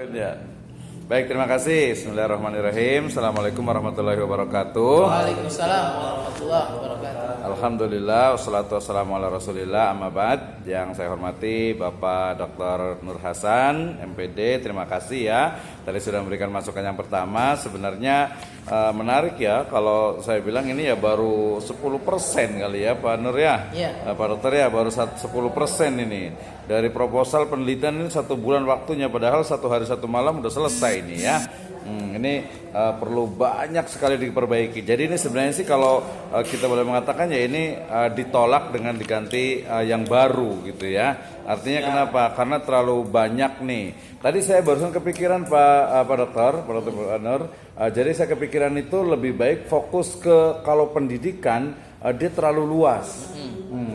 Ya. Baik, terima kasih. Bismillahirrahmanirrahim. Assalamualaikum warahmatullahi wabarakatuh. Waalaikumsalam warahmatullahi wabarakatuh. Alhamdulillah, wassalatu wassalamu ala rasulillah, amma ba'd. Yang saya hormati Bapak Dr. Nur Hasan, MPD, terima kasih ya. Tadi sudah memberikan masukan yang pertama. Sebenarnya menarik ya, kalau saya bilang ini ya baru 10% kali ya Pak Nur ya. Pak Dokter ya, baru 10% ini. Dari proposal penelitian ini 1 bulan waktunya, padahal 1 hari 1 malam udah selesai ini ya. Ini perlu banyak sekali diperbaiki. Jadi ini sebenarnya sih kalau kita boleh mengatakan ya ini ditolak dengan diganti yang baru gitu ya. Artinya kenapa? Karena terlalu banyak nih. Tadi saya barusan kepikiran Pak Dokter Nur. Jadi saya kepikiran itu lebih baik fokus ke kalau pendidikan dia terlalu luas.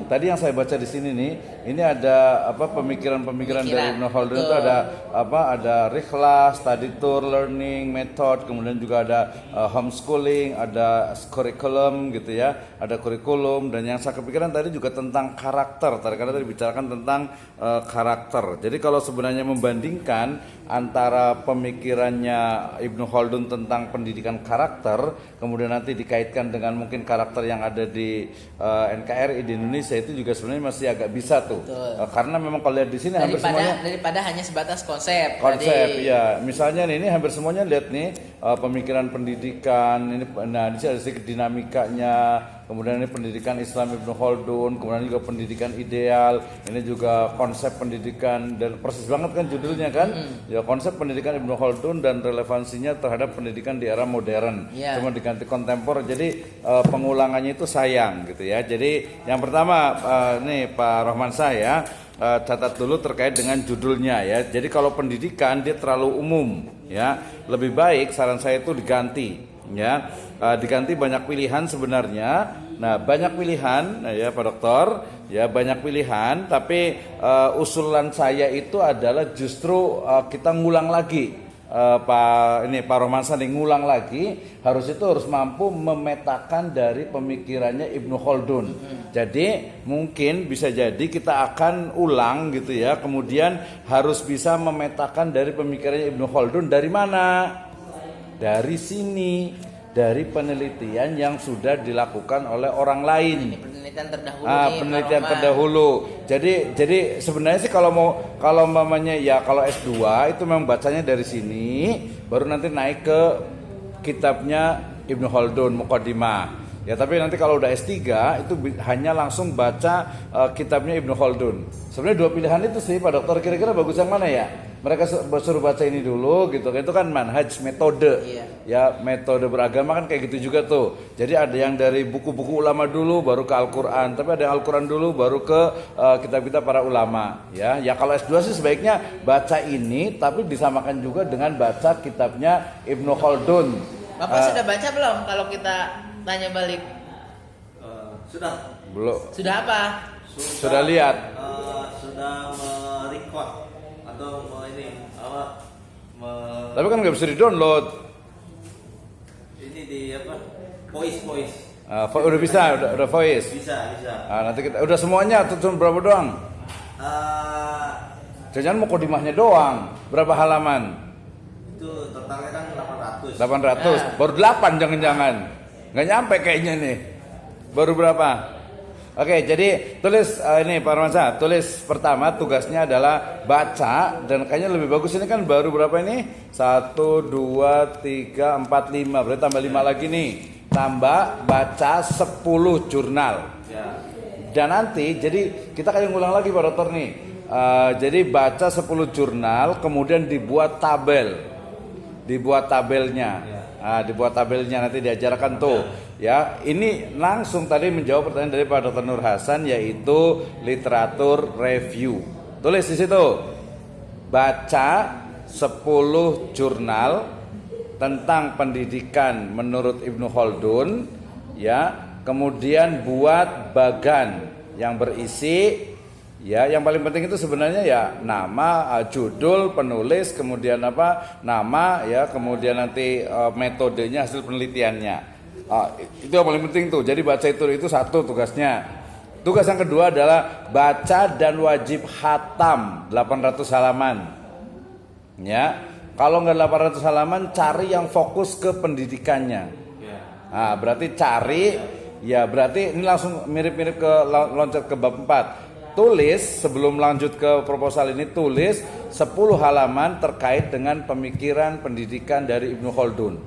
Tadi yang saya baca di sini nih, ini ada pemikiran-pemikiran dari Ibnu Khaldun itu ada rikhlas, study tour, learning method, kemudian juga ada homeschooling, ada curriculum gitu ya, ada kurikulum, dan yang saya kepikiran tadi juga tentang karakter. Karena tadi bicarakan tentang karakter. Jadi kalau sebenarnya membandingkan antara pemikirannya Ibnu Khaldun tentang pendidikan karakter, kemudian nanti dikaitkan dengan mungkin karakter yang ada di NKRI di Indonesia, itu juga sebenarnya masih agak bisa tuh. Karena memang kalau lihat di sini hampir semuanya daripada hanya sebatas konsep. Ya. Misalnya ini hampir semuanya lihat nih pemikiran pendidikan ini, nah di sini ada sedikit dinamikanya. Kemudian ini pendidikan Islam Ibnu Khaldun, kemudian juga pendidikan ideal, ini juga konsep pendidikan, dan persis banget kan judulnya kan, ya konsep pendidikan Ibnu Khaldun dan relevansinya terhadap pendidikan di era modern, cuma diganti kontemporer, jadi pengulangannya itu sayang gitu ya. Jadi yang pertama nih Pak Rohman saya catat dulu terkait dengan judulnya ya. Jadi kalau pendidikan dia terlalu umum ya, lebih baik saran saya itu diganti ya, diganti banyak pilihan sebenarnya. Nah banyak pilihan ya Pak Dokter ya, banyak pilihan, tapi usulan saya itu adalah justru kita ngulang lagi. Pak Romansa nih ngulang lagi, harus mampu memetakan dari pemikirannya Ibnu Khaldun. Jadi mungkin bisa jadi kita akan ulang gitu ya, kemudian harus bisa memetakan dari pemikirannya Ibnu Khaldun dari mana? Dari sini, dari penelitian yang sudah dilakukan oleh orang lain. Ini penelitian terdahulu. Penelitian terdahulu. Jadi sebenarnya sih kalau mamanya ya kalau S2 itu memang bacanya dari sini, baru nanti naik ke kitabnya Ibnu Khaldun Muqaddimah. Ya tapi nanti kalau udah S3 itu hanya langsung baca kitabnya Ibnu Khaldun. Sebenarnya 2 pilihan itu sih Pak Dokter, kira-kira bagus yang mana ya? Mereka suruh baca ini dulu gitu. Itu kan manhaj, metode. Ya, metode beragama kan kayak gitu juga tuh. Jadi ada yang dari buku-buku ulama dulu baru ke Al-Qur'an, tapi ada Al-Qur'an dulu baru ke kitab-kitab para ulama, ya. Ya kalau S2 sih sebaiknya baca ini tapi disamakan juga dengan baca kitabnya Ibnu Khaldun. Bapak sudah baca belum kalau kita tanya balik? Sudah. Belum. Sudah apa? Sudah lihat. Sudah merecord atau Tapi kan nggak bisa di-download. Ini di voice. Udah bisa, udah voice. Bisa. Nanti kita udah semuanya tuh berapa doang? Jangan Muqaddimahnya doang. Berapa halaman? Itu totalnya kan 800. 800. Baru 8 jangan-jangan. Nggak nyampe kayaknya nih. Baru berapa? Oke, jadi tulis ini Pak Romansa, tulis pertama tugasnya adalah baca, dan kayaknya lebih bagus ini kan baru berapa ini? 1, 2, 3, 4, 5, berarti tambah 5 lagi nih. Tambah baca 10 jurnal. Dan nanti jadi kita kayak ngulang lagi Pak Dokter nih. Jadi baca 10 jurnal, kemudian dibuat tabel. Dibuat tabelnya. Dibuat tabelnya nanti diajarkan tuh. Ya, ini langsung tadi menjawab pertanyaan dari Pak Dr. Nur Hasan, yaitu literatur review. Tulis di situ. Baca 10 jurnal tentang pendidikan menurut Ibnu Khaldun, ya. Kemudian buat bagan yang berisi, ya, yang paling penting itu sebenarnya ya nama, judul, penulis, kemudian nama, ya, kemudian nanti metodenya, hasil penelitiannya. Itu yang paling penting tuh. Jadi baca itu satu tugasnya. Tugas yang kedua adalah baca dan wajib khatam 800 halaman. Ya, Kalau nggak 800 halaman, cari yang fokus ke pendidikannya. Ya. Nah, berarti cari, ya berarti ini langsung mirip-mirip ke loncat ke bab 4. Tulis sebelum lanjut ke proposal ini, tulis 10 halaman terkait dengan pemikiran pendidikan dari Ibnu Khaldun.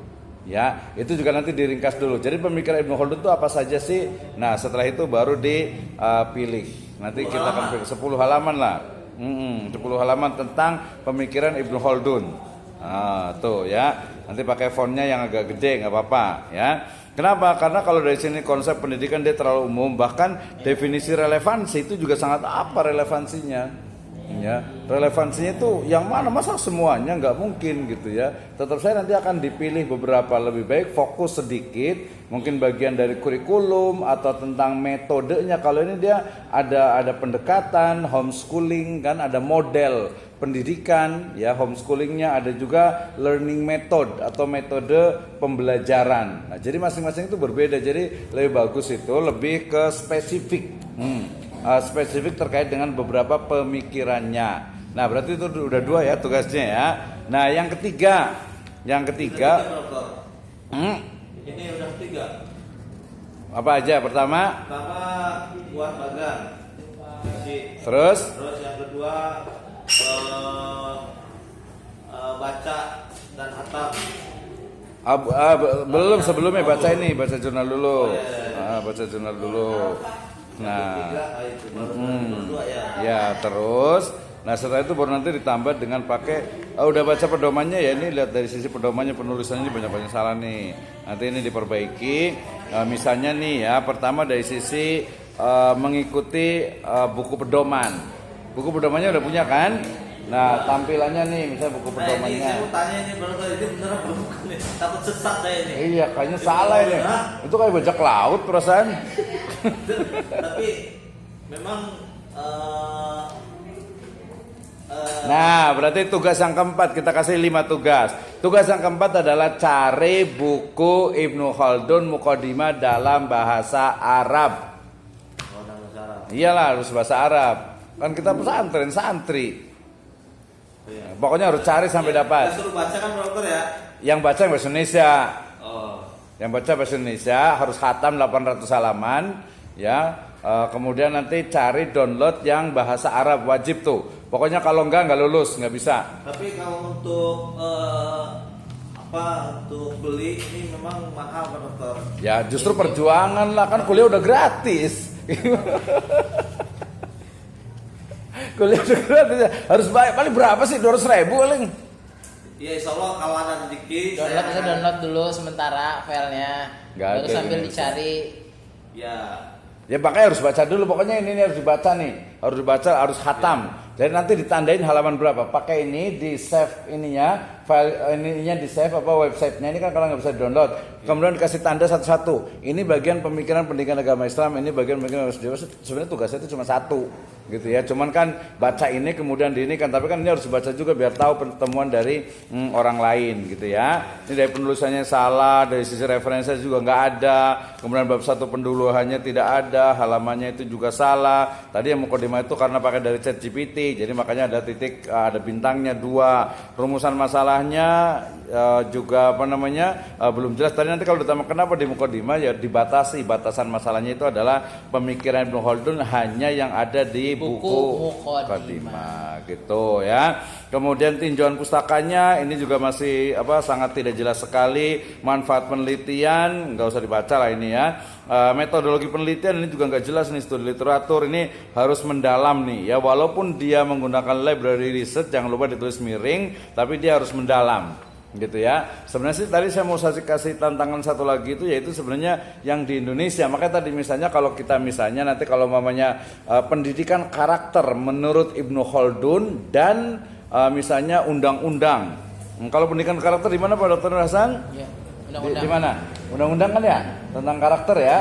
Ya, itu juga nanti diringkas dulu. Jadi pemikiran Ibnu Khaldun itu apa saja sih? Nah, setelah itu baru dipilih. Nanti kita akan pilih 10 halaman lah. 10 halaman tentang pemikiran Ibnu Khaldun. Nah, tuh ya. Nanti pakai fontnya yang agak gede nggak apa-apa ya. Kenapa? Karena kalau dari sini konsep pendidikan dia terlalu umum, bahkan definisi relevansi itu juga sangat apa relevansinya? Ya, relevansinya itu yang mana? Masa semuanya nggak mungkin gitu ya. Tetap saya nanti akan dipilih beberapa, lebih baik fokus sedikit, mungkin bagian dari kurikulum atau tentang metodenya. Kalau ini dia ada pendekatan homeschooling kan, ada model pendidikan ya, homeschoolingnya, ada juga learning method atau metode pembelajaran. Nah, jadi masing-masing itu berbeda. Jadi lebih bagus itu lebih ke spesifik. Spesifik terkait dengan beberapa pemikirannya. Nah, berarti itu udah 2 ya tugasnya ya. Nah, yang ketiga, Ini udah 3. apa aja? Pertama, buat magang. terus yang kedua baca dan hatam. belum, sebelumnya baca ini, baca jurnal dulu. Baca jurnal dulu. Nah, ya terus, nah setelah itu baru nanti ditambah dengan pakai, udah baca pedomannya ya, ini lihat dari sisi pedomannya, penulisannya banyak salah nih. Nanti ini diperbaiki. Misalnya nih ya, pertama dari sisi mengikuti buku pedoman. Buku pedomannya udah punya kan? Nah, tampilannya nih, misalnya buku pedomannya. Ini saya mau tanya ini bener apa bukan nih? Takut sesat saya ini. Iya, kayaknya salah ini. Itu kayak bajak laut perasaan. Tapi memang Nah, berarti tugas yang keempat, kita kasih 5 tugas. Tugas yang keempat adalah cari buku Ibnu Khaldun Muqaddimah dalam bahasa Arab. Iyalah, harus bahasa Arab. Kan kita pesantren, santri. Pokoknya harus cari sampai dapat. Suruh baca kan broker ya? Yang baca bahasa Indonesia. Oh. Yang baca bahasa Indonesia harus khatam 800 halaman ya. Kemudian nanti cari download yang bahasa Arab, wajib tuh. Pokoknya kalau enggak lulus, nggak bisa. Tapi kalau untuk untuk beli ini memang mahal Pak Dokter. Ya justru perjuangan lah, kan kuliah udah gratis. Kuliah udah gratis, harus bayar. Paling berapa sih? 200.000 paling. Ya insya Allah kalau ada rezeki Download download dulu sementara filenya. Nggak Baru ada sambil ini. dicari. Ya makanya harus baca dulu. Pokoknya ini harus dibaca nih. Harus dibaca, harus khatam. Jadi nanti ditandain halaman berapa. Pakai ini di save ininya, file ininya di save apa websitenya ini kan kalau nggak bisa download. Kemudian dikasih tanda satu-satu. Ini bagian pemikiran pendidikan agama Islam. Ini bagian pemikiran sebenarnya tugasnya itu cuma 1. Gitu ya, cuman kan baca ini kemudian di ini kan, tapi kan ini harus dibaca juga biar tahu pertemuan dari orang lain gitu ya. Ini dari penulisannya salah, dari sisi referensinya juga nggak ada, kemudian bab 1 penduluhannya tidak ada, halamannya itu juga salah. Tadi yang mukadimah itu karena pakai dari ChatGPT, jadi makanya ada titik, ada bintangnya 2. Rumusan masalahnya juga apa namanya belum jelas. Tadi nanti kalau ditanya kenapa di mukadimah ya dibatasi, batasan masalahnya itu adalah pemikiran Ibnu Khaldun hanya yang ada di buku Muqaddimah gitu ya. Kemudian tinjauan pustakanya ini juga masih sangat tidak jelas sekali. Manfaat penelitian nggak usah dibaca lah ini ya. Metodologi penelitian ini juga nggak jelas nih, studi literatur ini harus mendalam nih ya. Walaupun dia menggunakan library research, jangan lupa ditulis miring, tapi dia harus mendalam gitu ya. Sebenarnya sih tadi saya mau kasih tantangan satu lagi itu, yaitu sebenarnya yang di Indonesia. Makanya tadi misalnya kalau kita nanti kalau mamanya pendidikan karakter menurut Ibnu Khaldun dan misalnya undang-undang. Kalau pendidikan karakter di mana Pak Dokter Hasan? Ya, Di mana? Undang-undang kan ya tentang karakter ya.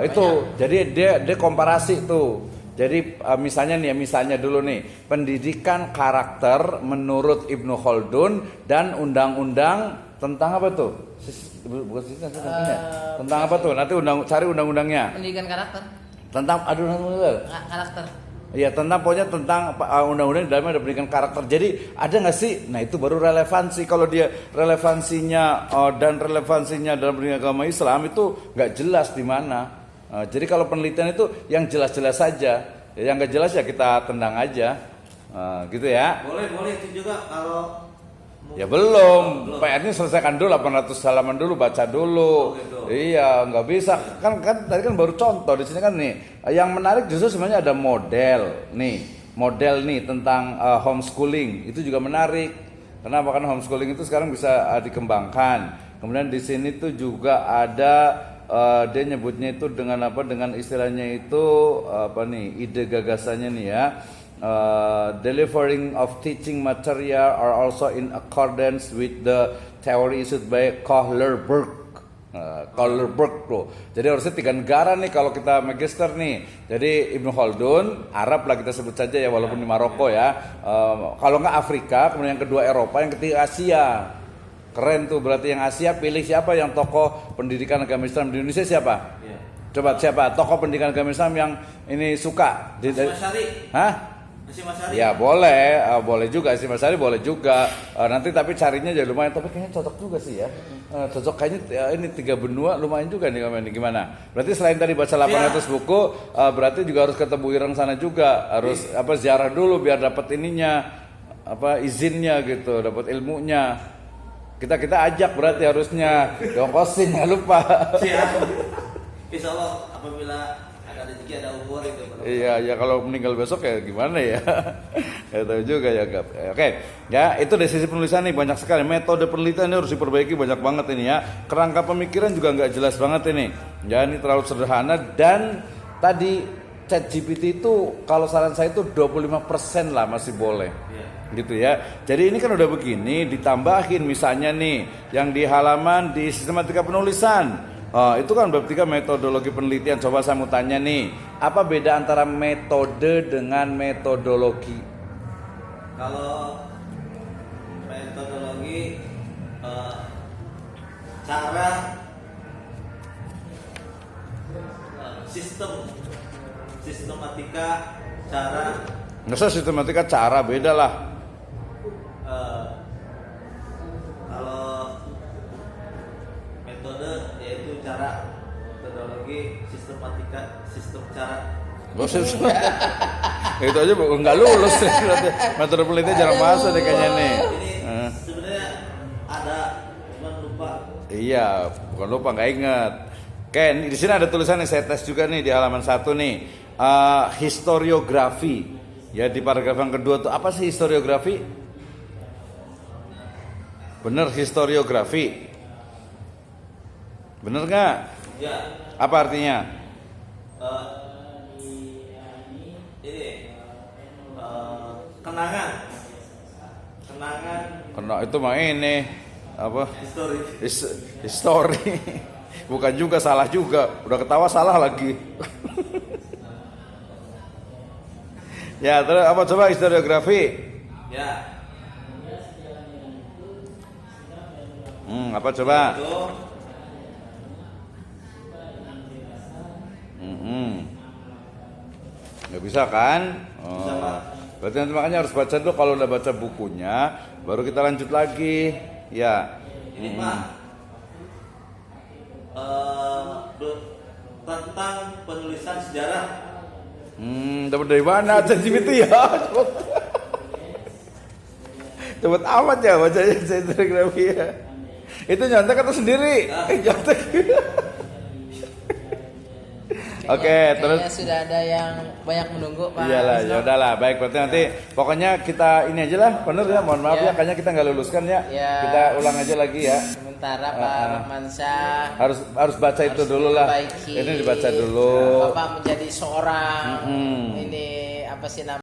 Itu jadi dia komparasi tuh. Jadi misalnya dulu nih, pendidikan karakter menurut Ibnu Khaldun dan undang-undang tentang apa tuh? Bukan tentang apa tuh? Nanti cari undang-undangnya. Pendidikan karakter. Tentang Karakter. Iya, tentang pokoknya tentang undang-undang di dalamnya ada pendidikan karakter. Jadi ada nggak sih? Nah itu baru relevansi. Kalau dia relevansinya dan relevansinya dalam pendidikan agama Islam itu nggak jelas di mana. Jadi kalau penelitian itu yang jelas-jelas saja. Yang nggak jelas ya kita tendang aja, gitu ya. Boleh itu juga kalau Ya belum. PR-nya selesaikan dulu 800 halaman dulu, baca dulu. Oh, gitu. Iya, nggak bisa. Kan tadi kan baru contoh di sini kan nih. Yang menarik justru sebenarnya ada model nih tentang homeschooling. Itu juga menarik. Kenapa? Karena homeschooling itu sekarang bisa dikembangkan. Kemudian di sini tuh juga ada dia nyebutnya itu dengan apa? Dengan istilahnya itu ide gagasannya nih ya. Delivering of teaching material are also in accordance with the theory issued by Kohlerberg. Kohlerberg tuh. Jadi harusnya 3 negara nih kalau kita magister nih. Jadi Ibnu Khaldun, Arab lah kita sebut saja ya walaupun di Maroko ya. Kalau nggak Afrika, kemudian yang kedua Eropa, yang ketiga Asia. Keren tuh, berarti yang Asia pilih siapa yang tokoh pendidikan agama Islam di Indonesia siapa? Iya. Coba siapa tokoh pendidikan agama Islam yang ini suka? Mas Hari. Hah? Mas Hari. Ya boleh, boleh juga sih Mas Ari, boleh juga. Nanti tapi carinya jadi lumayan, tapi kayaknya cocok juga sih ya. Cocok kayaknya ini 3 benua lumayan juga nih ini gimana? Berarti selain tadi baca 800 buku, berarti juga harus ketemu Ireng sana juga, harus ziarah dulu biar dapat ininya, izinnya gitu, dapat ilmunya. Kita ajak berarti harusnya, dongkosin nggak lupa. Siap. Insya Allah apabila ada rezeki ada umur itu. Iya, ya kalau meninggal besok ya gimana ya? Ya tahu juga ya, Gap. Oke, ya itu dari sisi penulisan nih banyak sekali. Metode penelitian ini harus diperbaiki banyak banget ini ya. Kerangka pemikiran juga nggak jelas banget ini. Ya ini terlalu sederhana dan tadi ChatGPT itu kalau saran saya itu 25% lah masih boleh. Gitu ya. Jadi ini kan udah begini ditambahin misalnya nih yang di halaman di sistematika penulisan. Itu kan berarti kan metodologi penelitian. Coba saya mau tanya nih, apa beda antara metode dengan metodologi? Kalau metodologi cara sistematika cara. Nggak usah sistematika cara, beda lah. Kalau metode yaitu cara, metodologi sistematika sistem cara. Itu aja nggak lulus metode penelitian jarang masuk deh kayaknya nih. Ini sebenarnya ada, cuma lupa. Iya, bukan lupa nggak ingat. Oke, di sini ada tulisan yang saya tes juga nih di halaman 1 nih. Historiografi. Ya di paragraf yang kedua tuh apa sih historiografi? Bener historiografi. Bener nggak? Ya. Apa artinya? Ini kenangan. Karena itu mah ini apa? History. Bukan juga, salah juga. Udah ketawa salah lagi. Ya, terus apa coba historiografi? Ya. Apa coba? Itu Nggak bisa kan? Bisa, Pak. Berarti nanti makanya harus baca dulu. Kalau udah baca bukunya, baru kita lanjut lagi. Ya. ini Pak tentang penulisan sejarah. Dapat dari mana ChatGPT ya? Dapat amat ya bacanya historiografi ya. Itu nyontek atau sendiri? Nyontek. Oke, terus Kayaknya sudah ada yang banyak menunggu Pak. iyalah, Wisnu. ya udahlah, baik berarti nanti pokoknya kita ini aja lah, bener ya, mohon maaf ya, kayaknya kita nggak luluskan ya. Ya. Kita ulang aja lagi ya. Sementara Pak Rahmansyah Harus baca itu dulu lah. diperbaiki. Ini dibaca dulu. Bapak menjadi seorang ini apa sih namanya?